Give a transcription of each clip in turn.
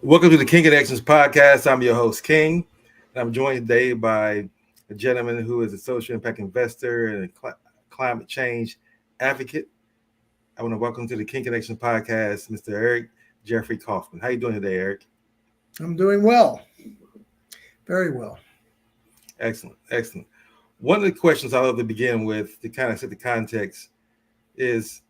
Welcome to the King Connections podcast. I'm your host, King. And I'm joined today by a gentleman who is a social impact investor and a climate change advocate. I want to welcome to the King Connections podcast, Mr. Eric Jeffery Kaufman. How you doing today, Eric? I'm doing well. Very well. Excellent, excellent. One of the questions I love to begin with to kind of set the context is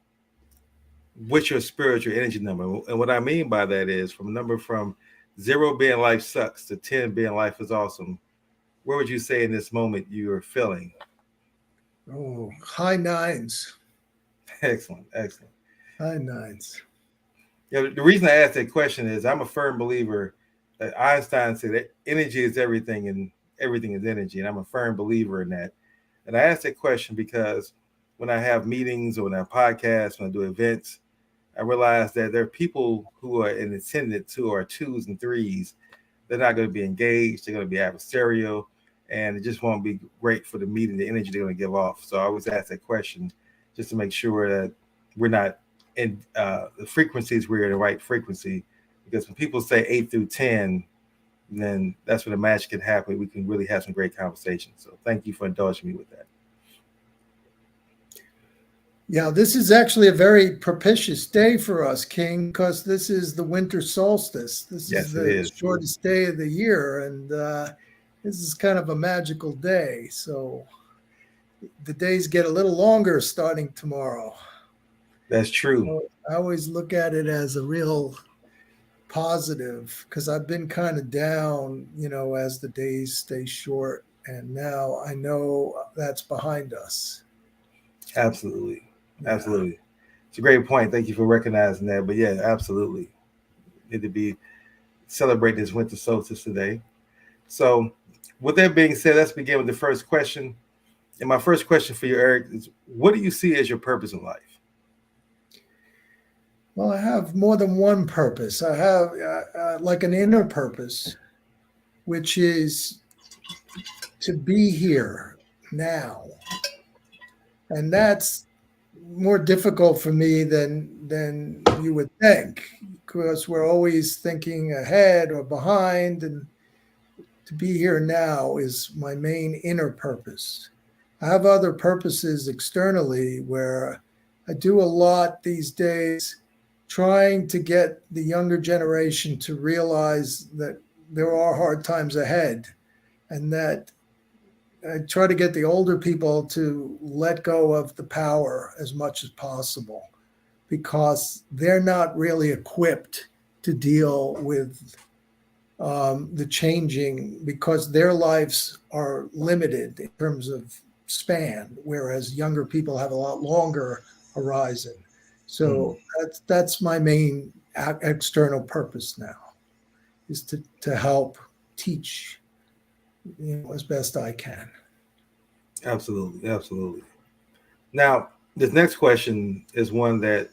what's your spiritual energy number? And what I mean by that is from a number from 0 being life sucks to 10 being life is awesome. Where would you say in this moment you are feeling? Oh, high nines. Excellent, excellent. High nines. The reason I ask that question is I'm a firm believer that Einstein said that energy is everything and everything is energy. And I'm a firm believer in that. And I ask that question because when I have meetings or when I podcasts, when I do events, I realize that there are people who are in attendance who are twos and threes. They're not going to be engaged. They're going to be adversarial, and it just won't be great for the meeting, the energy they're going to give off. So I always ask that question just to make sure that we're not in the frequencies, we're in the right frequency. Because when people say 8 through 10, then that's when the magic can happen. We can really have some great conversations. So thank you for indulging me with that. Yeah, this is actually a very propitious day for us, King, because this is the winter solstice. This Yes, is the shortest day of the year, and this is kind of a magical day. So the days get a little longer starting tomorrow. That's true. So I always look at it as a real positive because I've been kind of down, as the days stay short, and now I know that's behind us. Absolutely. Absolutely. It's a great point. Thank you for recognizing that. But yeah, absolutely. Need to be celebrating this winter solstice today. So with that being said, let's begin with the first question. And my first question for you, Eric, is what do you see as your purpose in life? Well, I have more than one purpose. I have like an inner purpose, which is to be here now. And that's more difficult for me than you would think, because we're always thinking ahead or behind, and to be here now is my main inner purpose. I have other purposes externally where I do a lot these days trying to get the younger generation to realize that there are hard times ahead, and that I try to get the older people to let go of the power as much as possible, because they're not really equipped to deal with the changing, because their lives are limited in terms of span, whereas younger people have a lot longer horizon. So that's my main external purpose now, is to help teach as best I can. Absolutely. Absolutely. Now, this next question is one that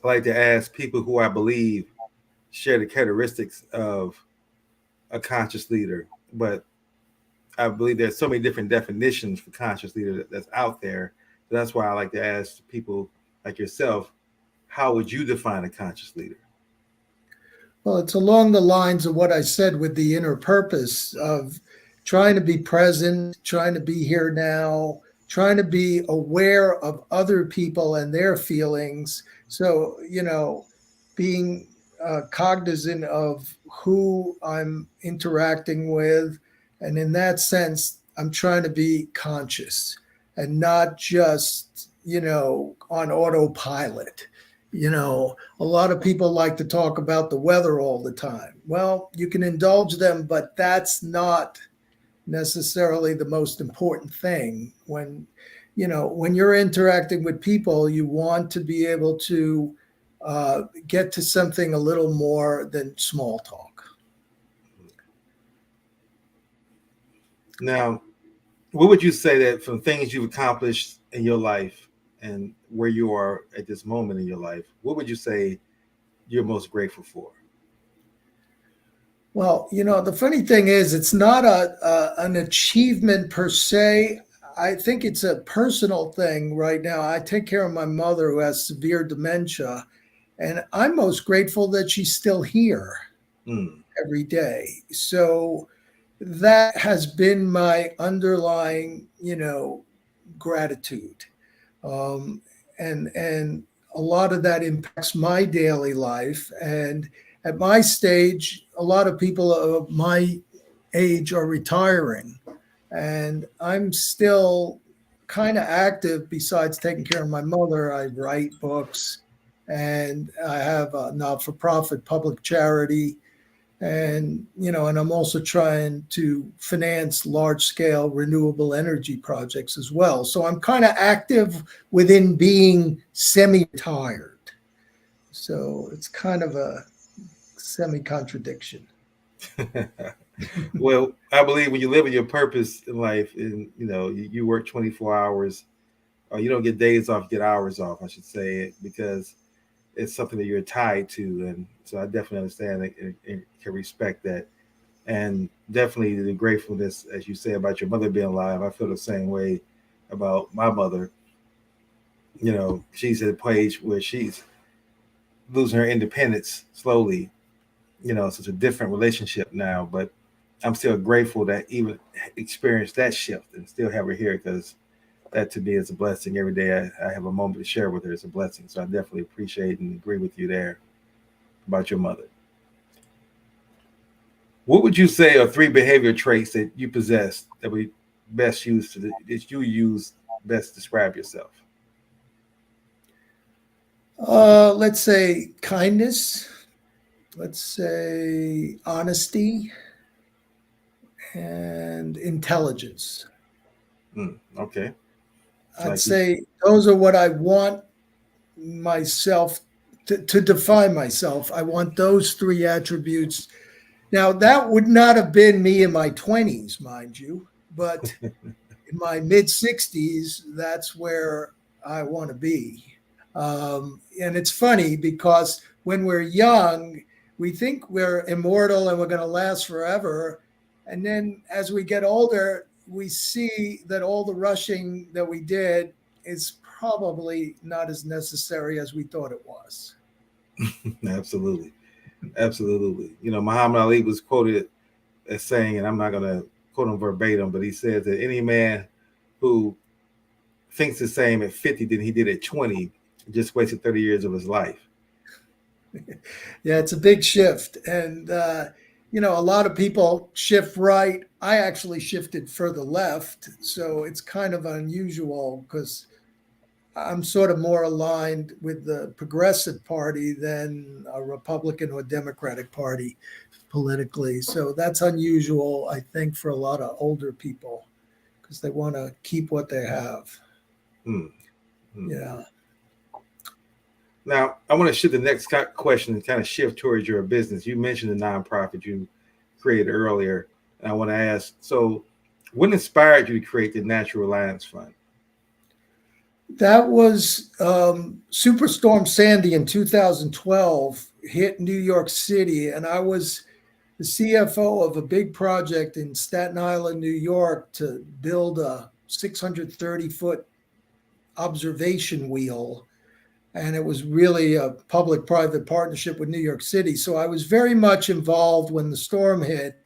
I like to ask people who I believe share the characteristics of a conscious leader. But I believe there's so many different definitions for conscious leader that's out there. So that's why I like to ask people like yourself, how would you define a conscious leader? Well, it's along the lines of what I said with the inner purpose of trying to be present, trying to be here now, trying to be aware of other people and their feelings. So, being cognizant of who I'm interacting with. And in that sense, I'm trying to be conscious and not just, on autopilot. A lot of people like to talk about the weather all the time. Well, you can indulge them, but that's not necessarily the most important thing. When you're interacting with people, you want to be able to get to something a little more than small talk. Now, what would you say that from things you've accomplished in your life and where you are at this moment in your life, what would you say you're most grateful for? Well, the funny thing is, it's not an achievement per se. I think it's a personal thing right now. I take care of my mother who has severe dementia, and I'm most grateful that she's still here. Mm. every day. So that has been my underlying, gratitude. Um, and a lot of that impacts my daily life. And at my stage, a lot of people of my age are retiring, and I'm still kind of active. Besides taking care of my mother, I write books, and I have a not-for-profit public charity, and I'm also trying to finance large-scale renewable energy projects as well. So I'm kind of active within being semi-retired. So it's kind of a semi-contradiction. Well, I believe when you live in your purpose in life, and you work 24 hours, or you don't get days off, you get hours off, I should say, because it's something that you're tied to. And so I definitely understand and can respect that. And definitely the gratefulness, as you say, about your mother being alive. I feel the same way about my mother. She's at a place where she's losing her independence slowly. So it's a different relationship now, but I'm still grateful that even experienced that shift and still have her here, because that to me is a blessing. Every day I have a moment to share with her is a blessing. So I definitely appreciate and agree with you there about your mother. What would you say are three behavior traits that you possess that we best use that you use best to describe yourself? Let's say kindness, let's say honesty, and intelligence. Okay. It's I'd like you. say those are what I want myself to define myself. I want those three attributes. Now, that would not have been me in my 20s, mind you, but in my mid 60s, that's where I want to be. And it's funny because when we're young, we think we're immortal and we're going to last forever. And then as we get older, we see that all the rushing that we did is probably not as necessary as we thought it was. Absolutely. Absolutely. Muhammad Ali was quoted as saying, and I'm not going to quote him verbatim, but he said that any man who thinks the same at 50 than he did at 20 just wasted 30 years of his life. Yeah, it's a big shift. And, a lot of people shift right. I actually shifted further left. So it's kind of unusual because I'm sort of more aligned with the Progressive Party than a Republican or Democratic Party politically. So that's unusual, I think, for a lot of older people because they want to keep what they have. Hmm. Hmm. Yeah. Now, I want to shift the next question and kind of shift towards your business. You mentioned the nonprofit you created earlier. And I want to ask, so what inspired you to create the Natural Alliance Fund? That was Superstorm Sandy in 2012 hit New York City, and I was the CFO of a big project in Staten Island, New York, to build a 630-foot observation wheel. And it was really a public-private partnership with New York City. So I was very much involved when the storm hit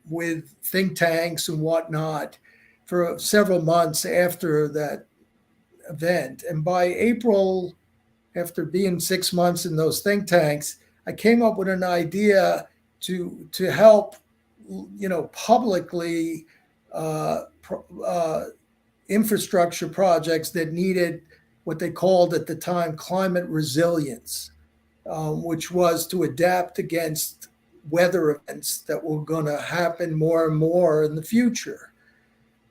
with think tanks and whatnot for several months after that event. And by April, after being 6 months in those think tanks, I came up with an idea to help, publicly infrastructure projects that needed what they called at the time climate resilience, which was to adapt against weather events that were going to happen more and more in the future.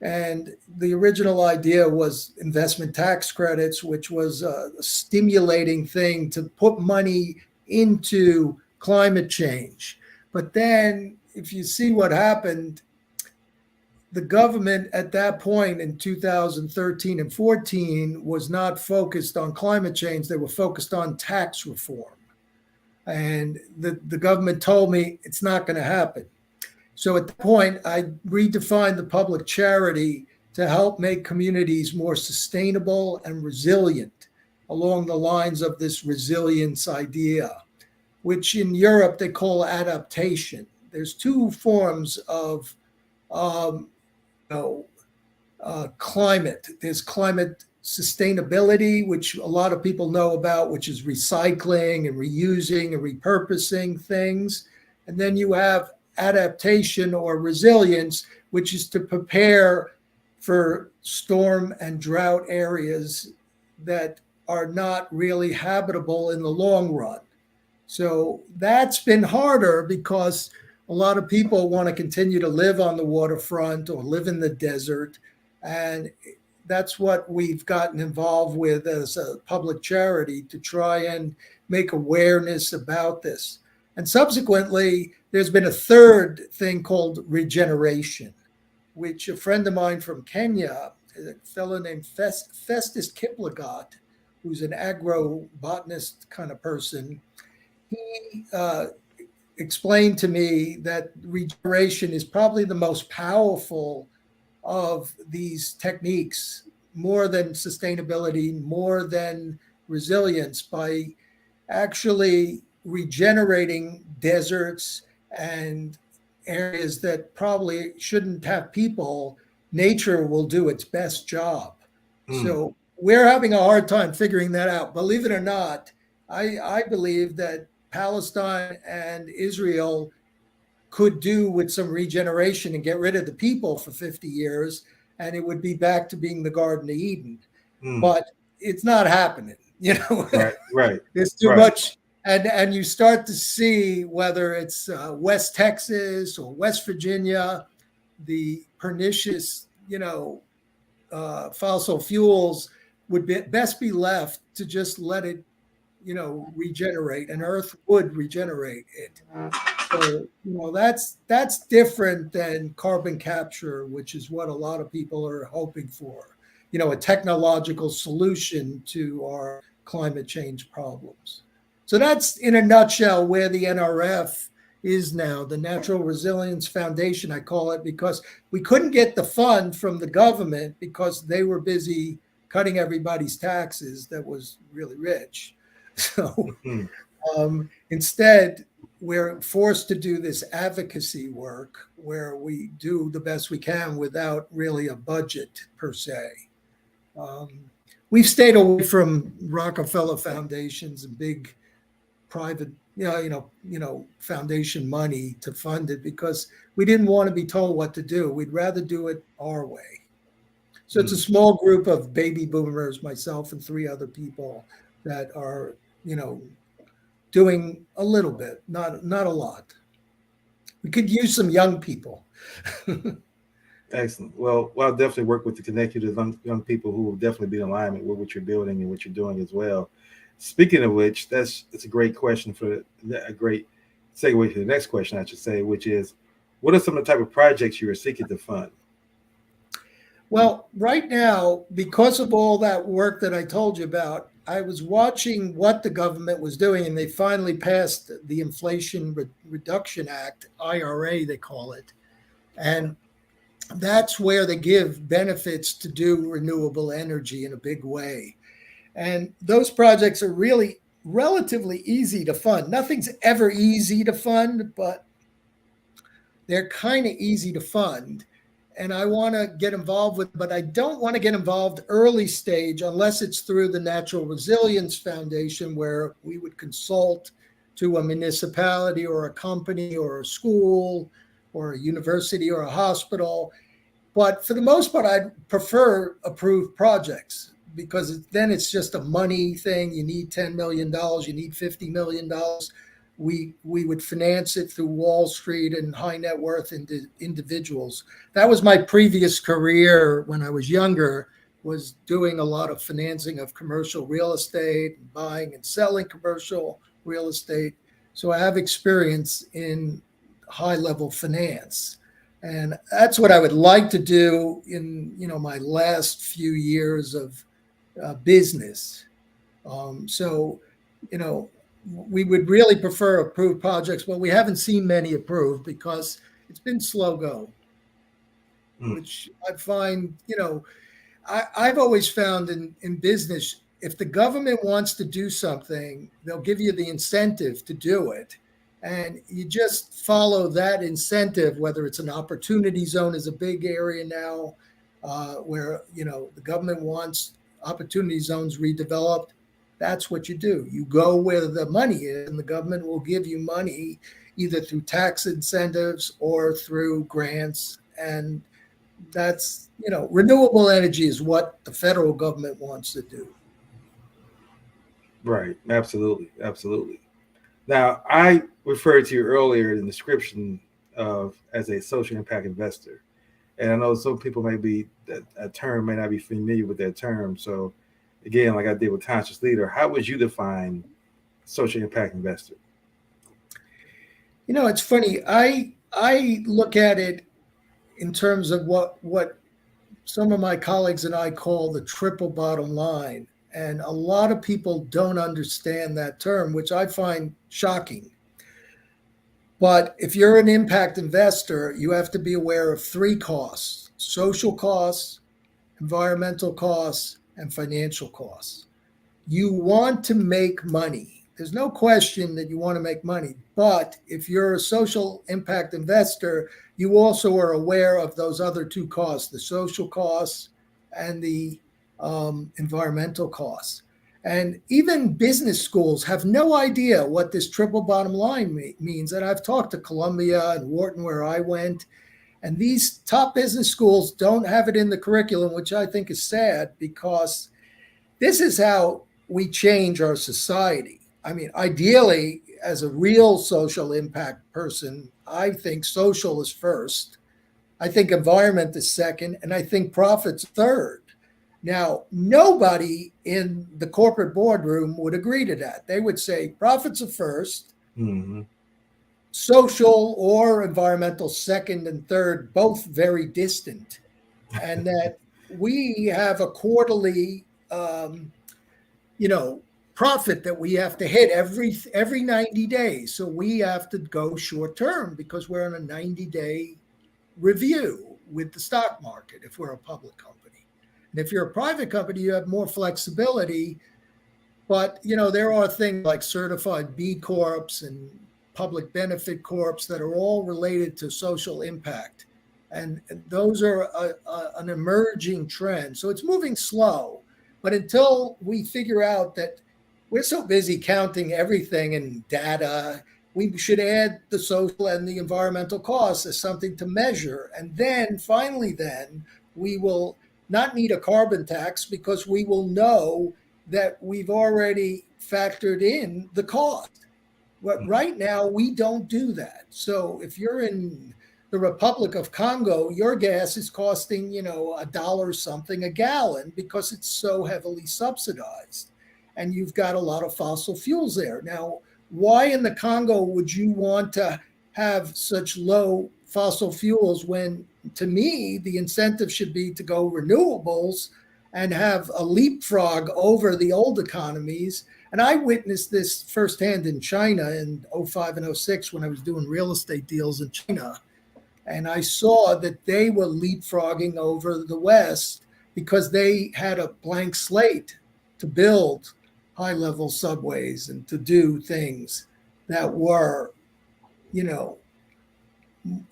And the original idea was investment tax credits, which was a stimulating thing to put money into climate change. But then, if you see what happened, the government at that point in 2013 and 14 was not focused on climate change. They were focused on tax reform. And the government told me it's not going to happen. So at that point, I redefined the public charity to help make communities more sustainable and resilient along the lines of this resilience idea. which in Europe they call adaptation. There's two forms of um, you know, climate. There's climate sustainability, which a lot of people know about, which is recycling and reusing and repurposing things. And then you have adaptation or resilience, which is to prepare for storm and drought areas that are not really habitable in the long run. So that's been harder because a lot of people want to continue to live on the waterfront or live in the desert. And that's what we've gotten involved with as a public charity to try and make awareness about this. And subsequently, there's been a third thing called regeneration, which a friend of mine from Kenya, a fellow named Festus Kiplagat, who's an agrobotanist kind of person, he explained to me that regeneration is probably the most powerful of these techniques, more than sustainability, more than resilience, by actually regenerating deserts and areas that probably shouldn't have people. Nature will do its best job. So we're having a hard time figuring that out. Believe it or not, I believe that Palestine and Israel could do with some regeneration and get rid of the people for 50 years, and it would be back to being the Garden of Eden. But it's not happening, Right. There's too much. And you start to see whether it's West Texas or West Virginia, the pernicious, fossil fuels would best be left to just let it, regenerate, and Earth would regenerate it. So, that's different than carbon capture, which is what a lot of people are hoping for, a technological solution to our climate change problems. So that's in a nutshell where the NRF is now, the Natural Resilience Foundation, I call it, because we couldn't get the fund from the government because they were busy cutting everybody's taxes that was really rich. So instead, we're forced to do this advocacy work where we do the best we can without really a budget per se. We've stayed away from Rockefeller foundations and big private, foundation money to fund it because we didn't want to be told what to do. We'd rather do it our way. So it's a small group of baby boomers, myself and 3 other people that are, doing a little bit, not a lot. We could use some young people. Excellent. Well, I'll definitely work with the connect you to young people who will definitely be in alignment with what you're building and what you're doing as well. Speaking of which, it's a great question for a great segue to the next question, I should say, which is, what are some of the type of projects you are seeking to fund? Well, right now, because of all that work that I told you about, I was watching what the government was doing, and they finally passed the Inflation Reduction Act, IRA, they call it. And that's where they give benefits to do renewable energy in a big way. And those projects are really relatively easy to fund. Nothing's ever easy to fund, but they're kind of easy to fund. And I want to get involved with, but I don't want to get involved early stage unless it's through the Natural Resilience Foundation, where we would consult to a municipality or a company or a school or a university or a hospital. But for the most part, I'd prefer approved projects because then it's just a money thing. You need $10 million, you need $50 million. We would finance it through Wall Street and high net worth individuals. That was my previous career when I was younger, was doing a lot of financing of commercial real estate, buying and selling commercial real estate. So I have experience in high level finance. And that's what I would like to do in, my last few years of business. We would really prefer approved projects, but we haven't seen many approved because it's been slow go, which I find, I've always found in business, if the government wants to do something, they'll give you the incentive to do it. And you just follow that incentive, whether it's an opportunity zone is a big area now, where, the government wants opportunity zones redeveloped. That's what you do. You go where the money is, and the government will give you money either through tax incentives or through grants. And that's, renewable energy is what the federal government wants to do. Right. Absolutely. Absolutely. Now, I referred to you earlier in the description of as a social impact investor. And I know some people a term may not be familiar with that term. So again, like I did with Conscious Leader, how would you define social impact investor? It's funny. I look at it in terms of what some of my colleagues and I call the triple bottom line. And a lot of people don't understand that term, which I find shocking. But if you're an impact investor, you have to be aware of three costs: social costs, environmental costs, and financial costs. You want to make money. There's no question that you want to make money. But if you're a social impact investor, you also are aware of those other two costs: the social costs and the environmental costs. And even business schools have no idea what this triple bottom line means. And I've talked to Columbia and Wharton, where I went, and these top business schools don't have it in the curriculum, which I think is sad, because this is how we change our society. I mean, ideally, as a real social impact person, I think social is first. I think environment is second, and I think profit's third. Now, nobody in the corporate boardroom would agree to that. They would say profits are first, social or environmental second and third, both very distant, and that we have a quarterly, profit that we have to hit every 90 days. So we have to go short term because we're on a 90-day review with the stock market if we're a public company. And if you're a private company, you have more flexibility. But, there are things like certified B Corps and public benefit corps that are all related to social impact. And those are an emerging trend. So it's moving slow. But until we figure out that we're so busy counting everything in data, we should add the social and the environmental costs as something to measure. And then finally, we will not need a carbon tax because we will know that we've already factored in the cost. But right now, we don't do that. So if you're in the Republic of Congo, your gas is costing, $1 something a gallon because it's so heavily subsidized. And you've got a lot of fossil fuels there. Now, why in the Congo would you want to have such low fossil fuels when, to me, the incentive should be to go renewables and have a leapfrog over the old economies? And I witnessed this firsthand in China in 05 and 06 when I was doing real estate deals in China. And I saw that they were leapfrogging over the West because they had a blank slate to build high-level subways and to do things that were,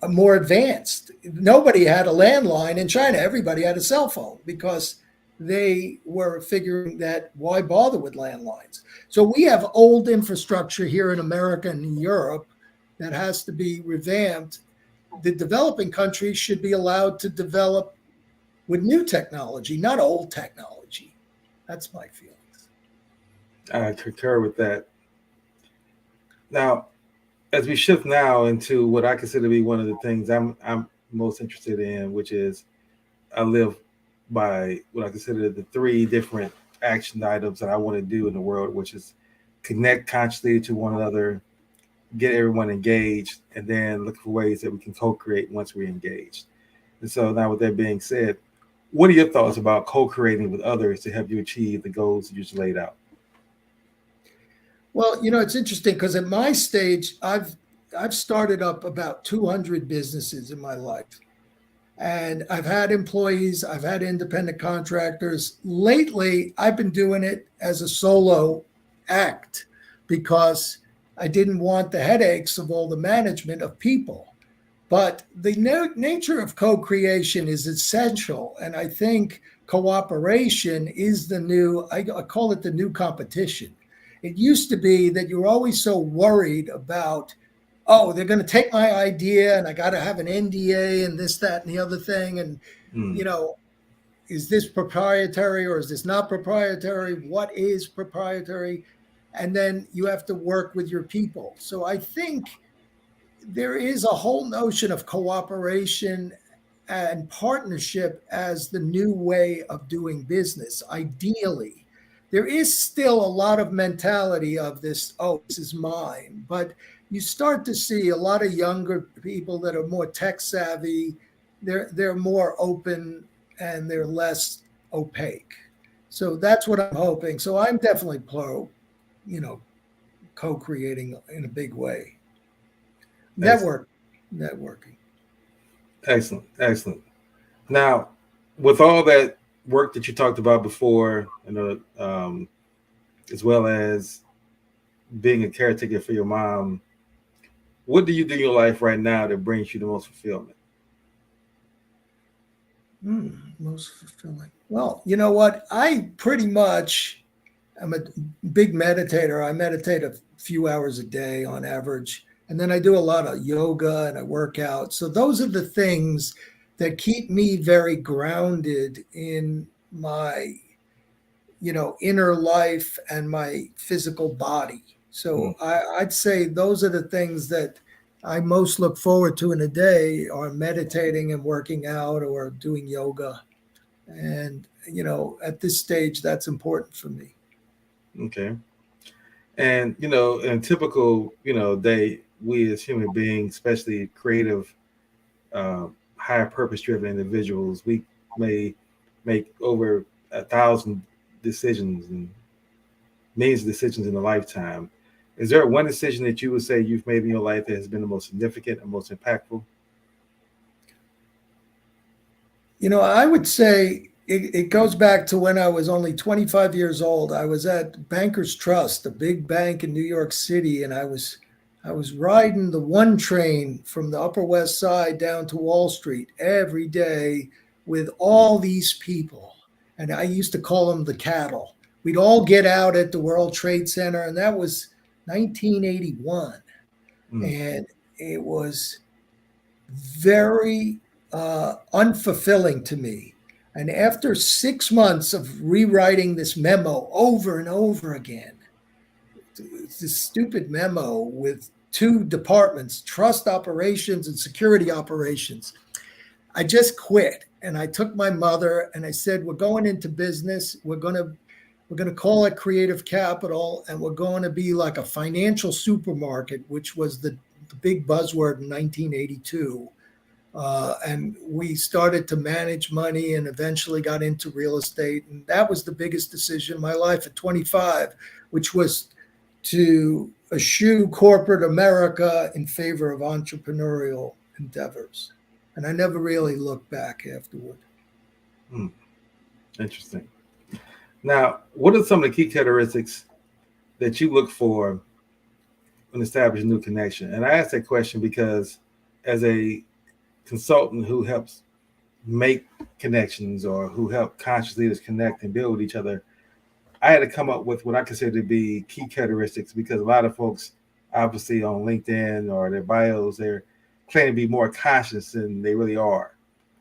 more advanced. Nobody had a landline in China. Everybody had a cell phone because they were figuring that why bother with landlines? So we have old infrastructure here in America and in Europe that has to be revamped. The developing countries should be allowed to develop with new technology, not old technology. That's my feelings. I concur with that. Now, as we shift now into what I consider to be one of the things I'm most interested in, which is I live by what I consider the three different action items that I want to do in the world, which is connect consciously to one another, get everyone engaged, and then look for ways that we can co-create once we're engaged. And so now with that being said, what are your thoughts about co-creating with others to help you achieve the goals that you just laid out? Well, it's interesting because at my stage, I've started up about 200 businesses in my life. And I've had employees, I've had independent contractors. Lately, I've been doing it as a solo act because I didn't want the headaches of all the management of people. But the nature of co-creation is essential. And I think cooperation is the new, I call it the new competition. It used to be that you were always so worried about, oh, they're going to take my idea and I got to have an NDA and this, that, and the other thing. And, you know, is this proprietary or is this not proprietary? What is proprietary? And then you have to work with your people. So I think there is a whole notion of cooperation and partnership as the new way of doing business. Ideally, there is still a lot of mentality of this, oh, this is mine. But you start to see a lot of younger people that are more tech savvy. They're more open and they're less opaque. So that's what I'm hoping. So I'm definitely pro, co-creating in a big way. Networking. Excellent. Now, with all that work that you talked about before, as well as being a caretaker for your mom, what do you do in your life right now that brings you the most fulfillment? Most fulfilling. Well, you know what? I pretty much am a big meditator. I meditate a few hours a day on average. And then I do a lot of yoga and I work out. So those are the things that keep me very grounded in my, inner life and my physical body. So I'd say those are the things that I most look forward to in a day are meditating and working out or doing yoga. And, at this stage, that's important for me. Okay. And, in a typical, day, we as human beings, especially creative, higher purpose-driven individuals, we may make over 1,000 decisions and millions of decisions in a lifetime. Is there one decision that you would say you've made in your life that has been the most significant and most impactful? I would say it goes back to when I was only 25 years old. I was at Bankers Trust, a big bank in New York City, and I was riding the one train from the Upper West Side down to Wall Street every day with all these people. And I used to call them the cattle. We'd all get out at the World Trade Center, and that was 1981. And it was very unfulfilling to me. And after 6 months of rewriting this memo over and over again, this stupid memo with two departments, trust operations and security operations, I just quit. And I took my mother and I said, we're going into business. We're going to call it Creative Capital, and we're going to be like a financial supermarket, which was the big buzzword in 1982. And we started to manage money and eventually got into real estate. And that was the biggest decision in my life at 25, which was to eschew corporate America in favor of entrepreneurial endeavors. And I never really looked back afterward. Interesting. Now, what are some of the key characteristics that you look for when establishing a new connection? And I ask that question because as a consultant who helps make connections or who help conscious leaders connect and build with each other, I had to come up with what I consider to be key characteristics because a lot of folks, obviously on LinkedIn or their bios, they're claiming to be more conscious than they really are.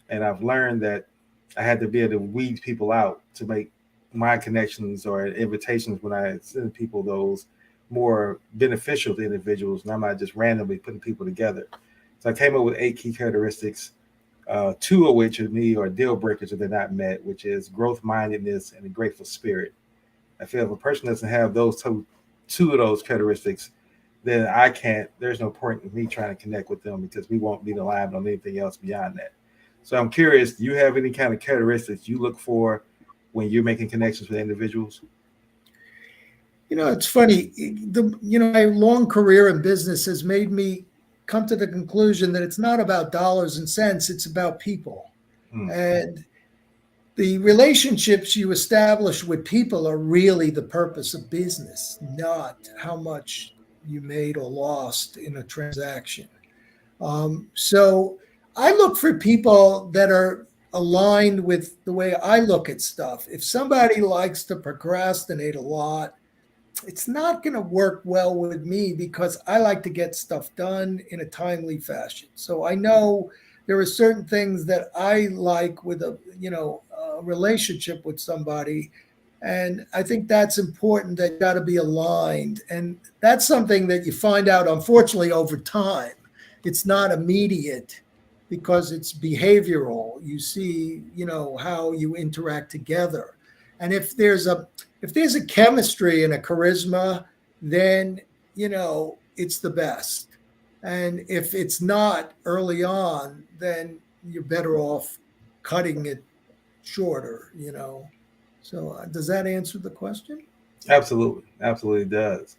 And I've learned that I had to be able to weed people out to make my connections or invitations when I send people those more beneficial to individuals. And I'm not just randomly putting people together. So I came up with 8 key characteristics, 2 of which to me are deal breakers if they're not met, which is growth mindedness and a grateful spirit. I feel if a person doesn't have those two of those characteristics, then there's no point in me trying to connect with them because we won't be aligned on anything else beyond that. So I'm curious, do you have any kind of characteristics you look for when you're making connections with individuals? It's funny. My long career in business has made me come to the conclusion that it's not about dollars and cents, it's about people. And the relationships you establish with people are really the purpose of business, not how much you made or lost in a transaction. So I look for people that are aligned with the way I look at stuff. If somebody likes to procrastinate a lot, it's not going to work well with me because I like to get stuff done in a timely fashion. So I know there are certain things that I like with a relationship with somebody, and I think that's important. That got to be aligned, and that's something that you find out, unfortunately, over time. It's not immediate because it's behavioral. You see, how you interact together, and if there's a chemistry and a charisma, then it's the best. And if it's not early on, then you're better off cutting it shorter. So does that answer the question? Absolutely does.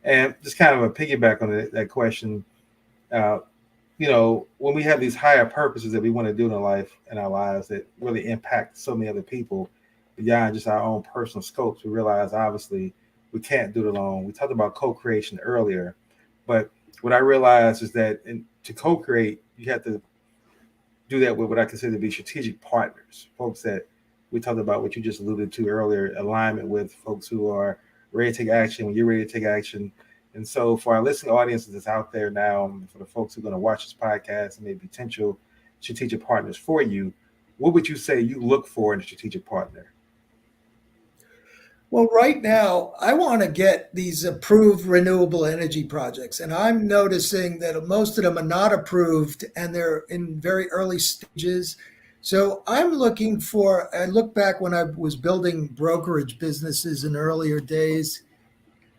And just kind of a piggyback on that question, when we have these higher purposes that we want to do in our lives that really impact so many other people beyond just our own personal scopes, we realize obviously we can't do it alone. We talked about co-creation earlier, but what I realized is that to co-create, you have to do that with what I consider to be strategic partners, folks that we talked about, what you just alluded to earlier, alignment with folks who are ready to take action when you're ready to take action. And so for our listening audiences that's out there now, and for the folks who are going to watch this podcast and maybe potential strategic partners for you, what would you say you look for in a strategic partner? Well, right now, I want to get these approved renewable energy projects. And I'm noticing that most of them are not approved and they're in very early stages. So I look back when I was building brokerage businesses in earlier days.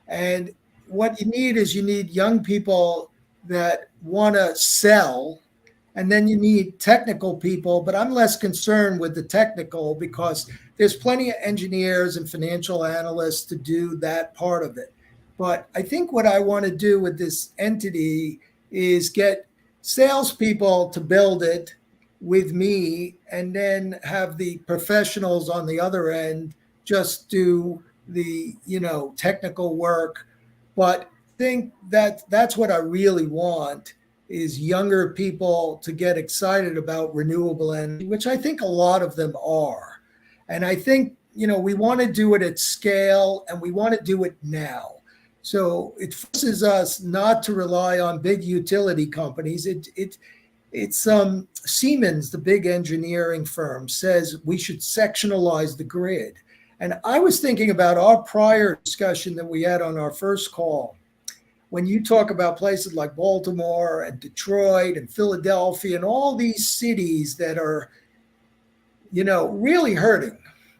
And what you need young people that want to sell. And then you need technical people, but I'm less concerned with the technical because there's plenty of engineers and financial analysts to do that part of it. But I think what I want to do with this entity is get salespeople to build it with me and then have the professionals on the other end just do the, technical work. But I think that that's what I really want is younger people to get excited about renewable energy, which I think a lot of them are. And I think, we want to do it at scale and we want to do it now. So it forces us not to rely on big utility companies. It's Siemens, the big engineering firm, says we should sectionalize the grid. And I was thinking about our prior discussion that we had on our first call. When you talk about places like Baltimore and Detroit and Philadelphia and all these cities that are, really hurting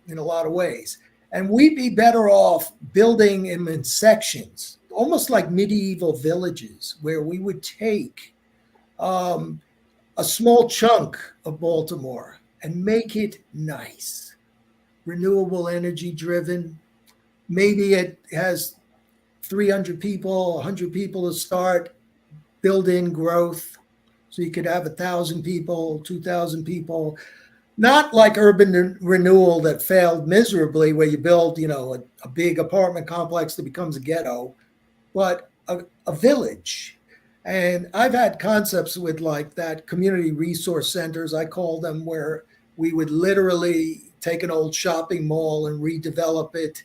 in a lot of ways, and we'd be better off building them in sections, almost like medieval villages, where we would take a small chunk of Baltimore and make it nice, renewable energy driven. Maybe it has 300 people, 100 people to start, build in growth. So you could have 1,000 people, 2,000 people, not like urban renewal that failed miserably where you build, a big apartment complex that becomes a ghetto, but a village. And I've had concepts with like that community resource centers, I call them, where we would literally take an old shopping mall and redevelop it.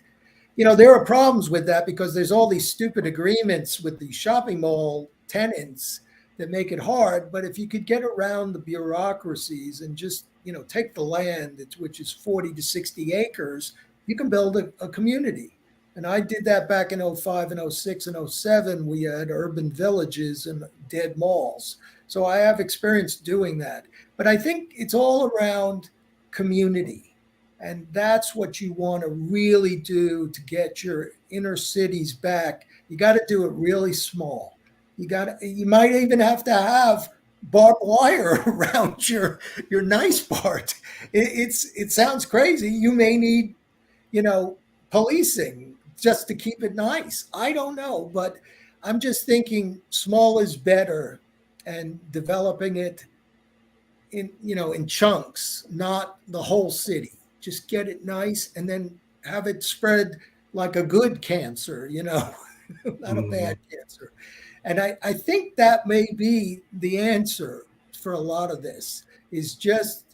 There are problems with that because there's all these stupid agreements with the shopping mall tenants that make it hard. But if you could get around the bureaucracies and just, take the land, which is 40 to 60 acres, you can build a community. And I did that back in 05 and 06 and 07. We had urban villages and dead malls. So I have experience doing that. But I think it's all around community. And that's what you want to really do to get your inner cities back. You got to do it really small. You might even have to have barbed wire around your nice part. It sounds crazy. You may need, policing just to keep it nice. I don't know, but I'm just thinking small is better and developing it in chunks, not the whole city. Just get it nice and then have it spread like a good cancer, not a Mhm. bad cancer. And I think that may be the answer for a lot of this is just,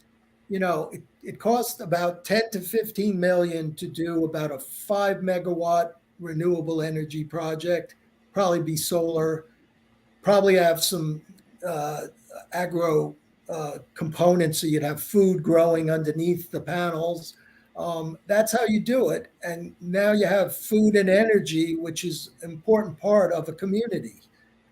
it costs about 10 to 15 million to do about a 5 megawatt renewable energy project, probably be solar, probably have some agro components, so you'd have food growing underneath the panels. That's how you do it. And now you have food and energy, which is an important part of a community.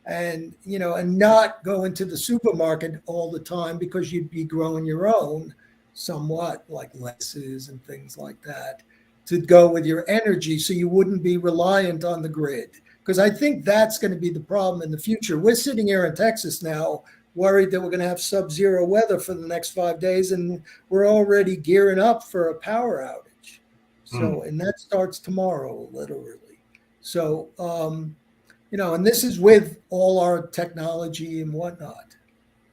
And not go into the supermarket all the time because you'd be growing your own somewhat, like lettuces and things like that, to go with your energy so you wouldn't be reliant on the grid. Because I think that's going to be the problem in the future. We're sitting here in Texas now, worried that we're going to have sub-zero weather for the next 5 days, and we're already gearing up for a power outage. Mm. So, and that starts tomorrow, literally. So, and this is with all our technology and whatnot.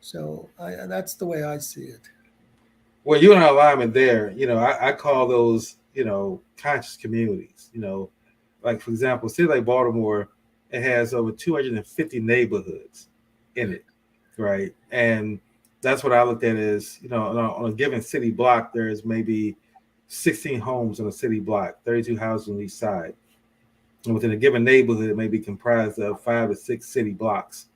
So that's the way I see it. Well, you're in alignment there. I call those, conscious communities. Like for example, a city like Baltimore, it has over 250 neighborhoods in it, right? And that's what I looked at is, on a given city block, there's maybe 16 homes on a city block, 32 houses on each side. And within a given neighborhood, it may be comprised of 5 to 6 city blocks.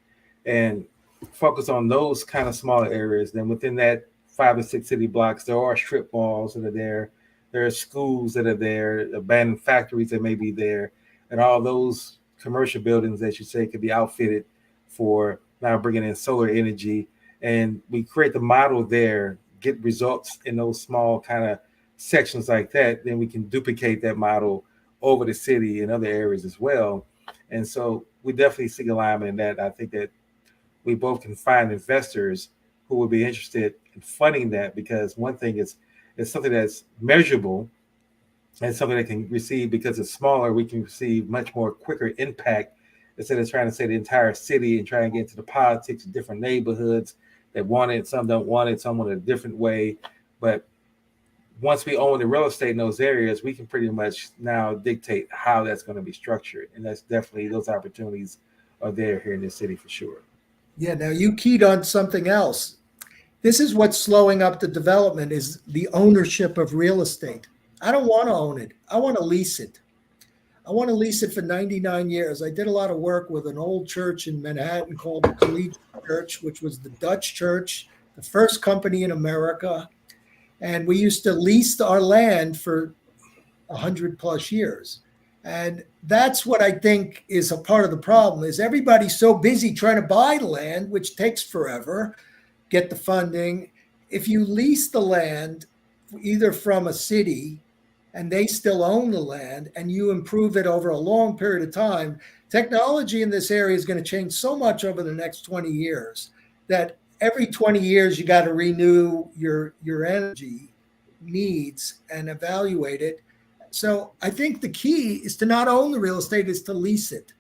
And focus on those kind of smaller areas. Then within that 5 to 6 city blocks, there are strip malls that are there. There are schools that are there, abandoned factories that may be there, and all those commercial buildings that you say could be outfitted for now bringing in solar energy. And we create the model there, get results in those small kind of sections like that. Then we can duplicate that model over the city and other areas as well. And so we definitely see alignment in that. I think that we both can find investors who would be interested in funding that, because one thing is it's something that's measurable and something that can receive, because it's smaller, we can receive much more quicker impact instead of trying to say the entire city and trying to get into the politics of different neighborhoods that want it, some don't want it, some want it a different way. But once we own the real estate in those areas, we can pretty much now dictate how that's going to be structured. And that's definitely, those opportunities are there here in this city for sure. Yeah, now you keyed on something else. This is what's slowing up the development is the ownership of real estate. I don't want to own it. I want to lease it. I want to lease it for 99 years. I did a lot of work with an old church in Manhattan called the Collegiate Church, which was the Dutch church, the first company in America. And we used to lease our land for 100 plus years. And that's what I think is a part of the problem is everybody's so busy trying to buy the land, which takes forever, get the funding. If you lease the land either from a city and they still own the land and you improve it over a long period of time, technology in this area is going to change so much over the next 20 years that every 20 years you got to renew your energy needs and evaluate it. So I think the key is to not own the real estate, is to lease it.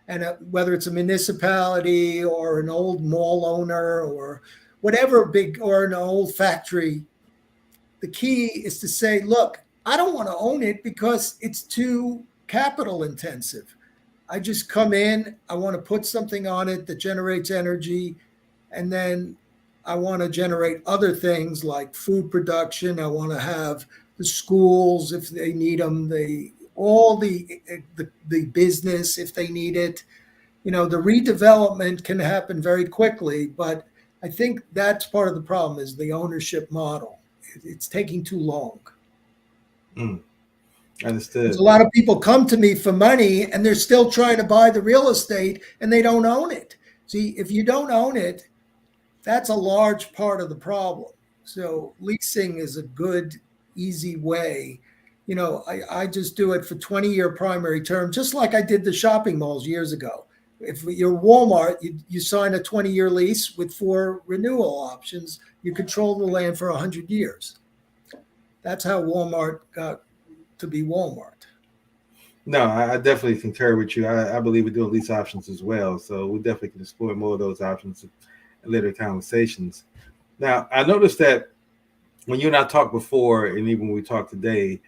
And whether it's a municipality or an old mall owner or whatever big, or an old factory, the key is to say, look, I don't want to own it because it's too capital intensive. I just come in, I want to put something on it that generates energy, and then I want to generate other things like food production. I want to have the schools if they need them, the business if they need it. The redevelopment can happen very quickly, but I think that's part of the problem is the ownership model. It's taking too long. Understood. There's a lot of people come to me for money and they're still trying to buy the real estate and they don't own it. See, if you don't own it, that's a large part of the problem. So leasing is a good, easy way. I just do it for 20-year primary term, just like I did the shopping malls years ago. If you're Walmart, you sign a 20-year lease with 4 renewal options. You control the land for 100 years. That's how Walmart got to be Walmart. No, I definitely concur with you. I believe we're doing lease options as well. So we definitely can explore more of those options in later conversations. Now, I noticed that when you and I talked before, and even when we talked today,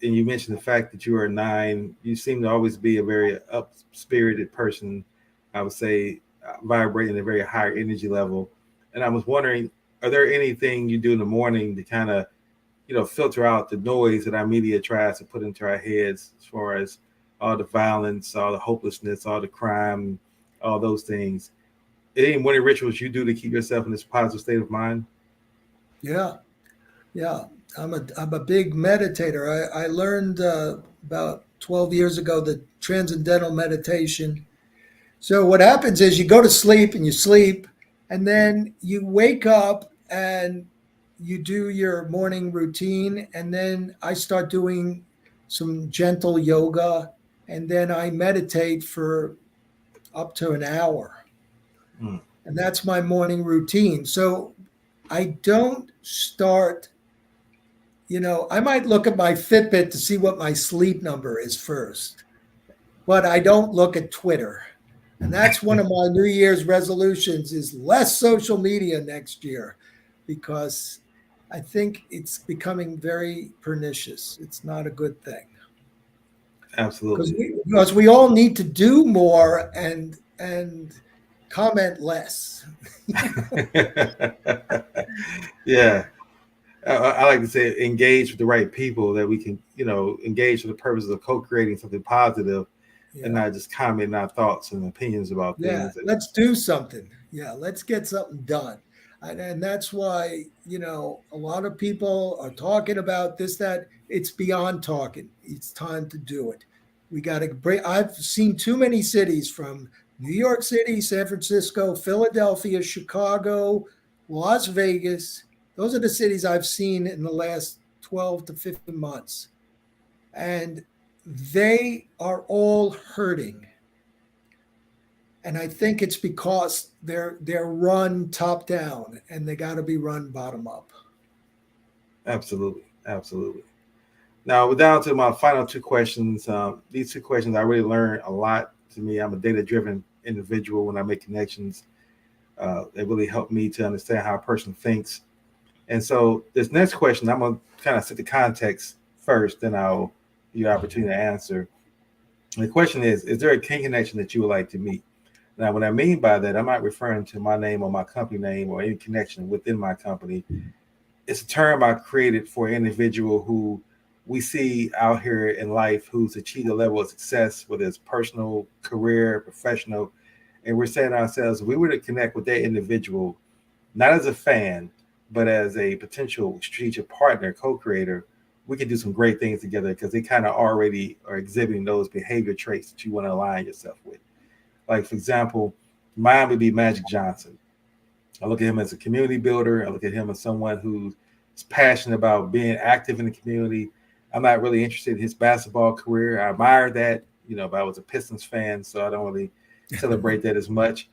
and you mentioned the fact that you are a nine, you seem to always be a very up spirited person. I would say vibrating at a very high energy level. And I was wondering, are there anything you do in the morning to kind of, filter out the noise that our media tries to put into our heads as far as all the violence, all the hopelessness, all the crime, all those things? Any morning rituals you do to keep yourself in this positive state of mind? Yeah, yeah. I'm a big meditator. I learned about 12 years ago the transcendental meditation. So what happens is you go to sleep and you sleep, and then you wake up and you do your morning routine, and then I start doing some gentle yoga, and then I meditate for up to an hour. Mm. And that's my morning routine. So I don't start, I might look at my Fitbit to see what my sleep number is first, but I don't look at Twitter. And that's one of my New Year's resolutions is less social media next year because I think it's becoming very pernicious. It's not a good thing. Because Absolutely. we all need to do more and comment less. Yeah. I like to say engage with the right people that we can, engage for the purposes of co-creating something positive and Yeah. not just commenting our thoughts and opinions about Yeah, things. let's do something. Yeah, let's get something done. And that's why, a lot of people are talking about this, that. It's beyond talking. It's time to do it. We got to bring, I've seen too many cities from New York City, San Francisco, Philadelphia, Chicago, Las Vegas. Those are the cities I've seen in the last 12 to 15 months. And they are all hurting, and I think it's because they're run top down and they got to be run bottom up. Absolutely. Absolutely. Now we're down to my final two questions. These two questions I really learned a lot. To me, I'm a data-driven individual. When I make connections, they really help me to understand how a person thinks. And so this next question, I'm gonna kind of set the context first, then I'll give you an opportunity to answer. The question is there a kin connection that you would like to meet? Now, what I mean by that, I'm not referring to my name or my company name or any connection within my company. It's a term I created for an individual who we see out here in life who's achieved a level of success, whether it's personal, career, professional. And we're saying to ourselves, if we were to connect with that individual, not as a fan, but as a potential strategic partner, co-creator, we could do some great things together because they kind of already are exhibiting those behavior traits that you want to align yourself with. Like, for example, mine would be Magic Johnson. I look at him as a community builder. I look at him as someone who's passionate about being active in the community. I'm not really interested in his basketball career. I admire that, but I was a Pistons fan, so I don't really celebrate that as much.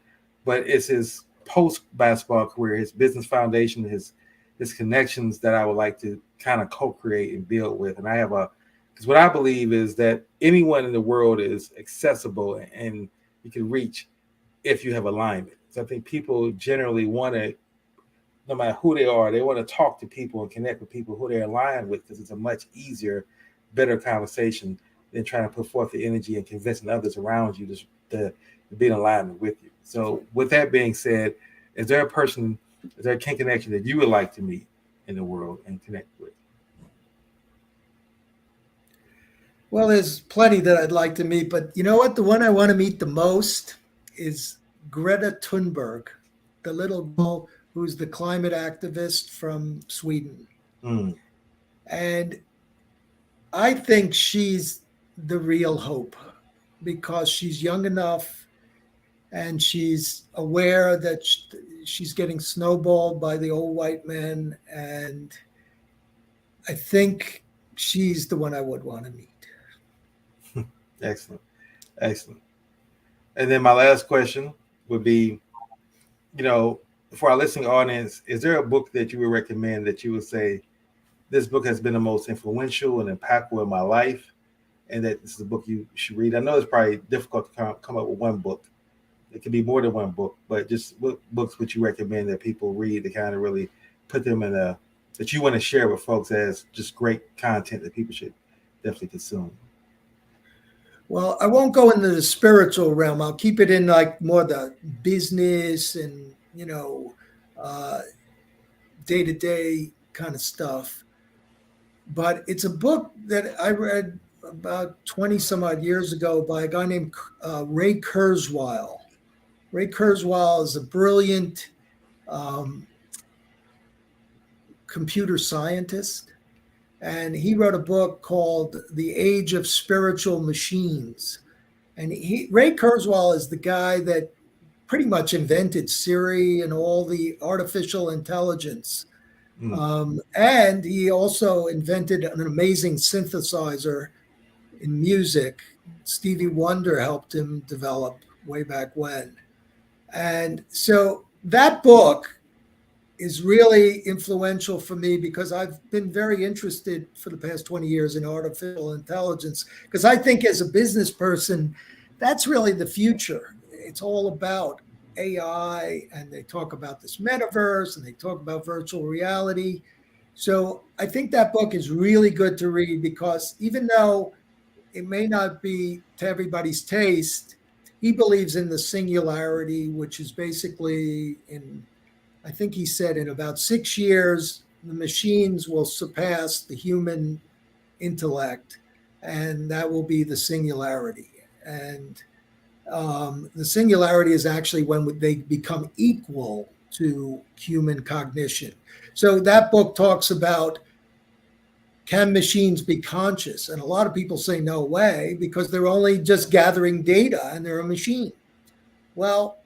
But it's his post basketball career, his business foundation, his connections that I would like to kind of co-create and build with. And I have because what I believe is that anyone in the world is accessible and you can reach if you have alignment. So I think people generally want to, no matter who they are, they want to talk to people and connect with people who they're aligned with because it's a much easier, better conversation than trying to put forth the energy and convincing others around you to be in alignment with you. So with that being said, is there a kin connection that you would like to meet in the world and connect with? Well, there's plenty that I'd like to meet, but you know what? The one I want to meet the most is Greta Thunberg, the little girl who's the climate activist from Sweden. Mm, And I think she's the real hope because she's young enough and she's aware that she's getting snowballed by the old white men. And I think she's the one I would want to meet. excellent. Excellent. And then my last question would be, for our listening audience, is there a book that you would recommend that you would say, this book has been the most influential and impactful in my life? and that this is a book you should read. I know it's probably difficult to come up with one book. It could be more than one book, but just what books would you recommend that people read to kind of really put them in a, that you want to share with folks as just great content that people should definitely consume? Well, I won't go into the spiritual realm. I'll keep it in like more the business and, day-to-day kind of stuff. But it's a book that I read about 20 some odd years ago by a guy named Ray Kurzweil. Ray Kurzweil is a brilliant computer scientist. And he wrote a book called The Age of Spiritual Machines. And Ray Kurzweil is the guy that pretty much invented Siri and all the artificial intelligence. And he also invented an amazing synthesizer in music. Stevie Wonder helped him develop way back when. And so that book is really influential for me because I've been very interested for the past 20 years in artificial intelligence, because I think as a business person, that's really the future. It's all about AI, and they talk about this metaverse and they talk about virtual reality. So I think that book is really good to read because even though it may not be to everybody's taste, he believes in the singularity, which is basically I think he said in about 6 years, the machines will surpass the human intellect, and that will be the singularity. And the singularity is actually when they become equal to human cognition. So that book talks about, can machines be conscious? And a lot of people say no way, because they're only just gathering data and they're a machine. Well,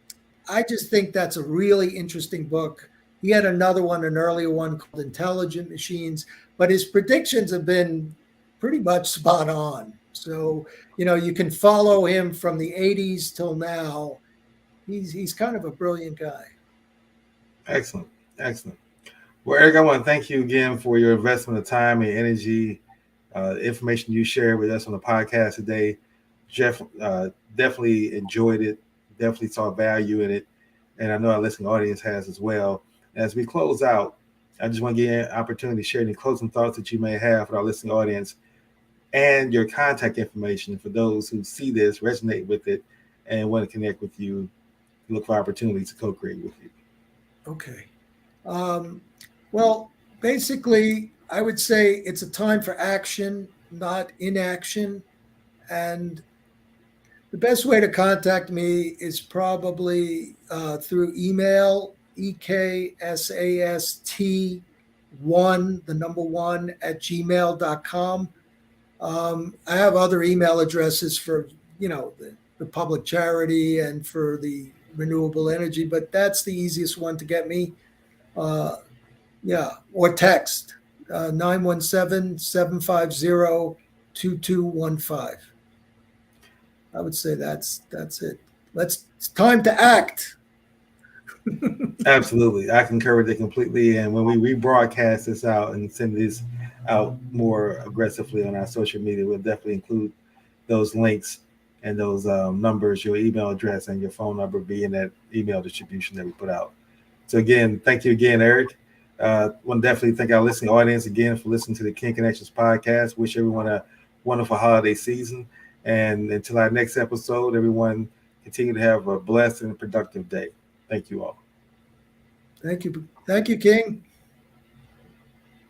I just think that's a really interesting book. He had another one, an earlier one called Intelligent Machines, but his predictions have been pretty much spot on. So, you can follow him from the 80s till now. He's kind of a brilliant guy. Excellent. Well, Eric, I want to thank you again for your investment of time and energy, information you shared with us on the podcast today. Jeff, definitely enjoyed it. Definitely saw value in it, and I know our listening audience has as well. As we close out, I just want to give you an opportunity to share any closing thoughts that you may have with our listening audience and your contact information for those who see this, resonate with it, and want to connect with you, look for opportunities to co-create with you. Okay. Well, basically, I would say it's a time for action, not inaction. And the best way to contact me is probably through email, EKSAST1, the number 1 at gmail.com. I have other email addresses for, the public charity and for the renewable energy, but that's the easiest one to get me. Or text 917-750-2215. I would say that's it. It's time to act. Absolutely. I concur with it completely. And when we rebroadcast this out and send this out more aggressively on our social media, we'll definitely include those links and those numbers, your email address and your phone number being that email distribution that we put out. So again, thank you again, Eric. Want to definitely thank our listening audience again for listening to the King Connections podcast. Wish everyone a wonderful holiday season. And until our next episode, everyone continue to have a blessed and productive day. Thank you all. Thank you. Thank you, King.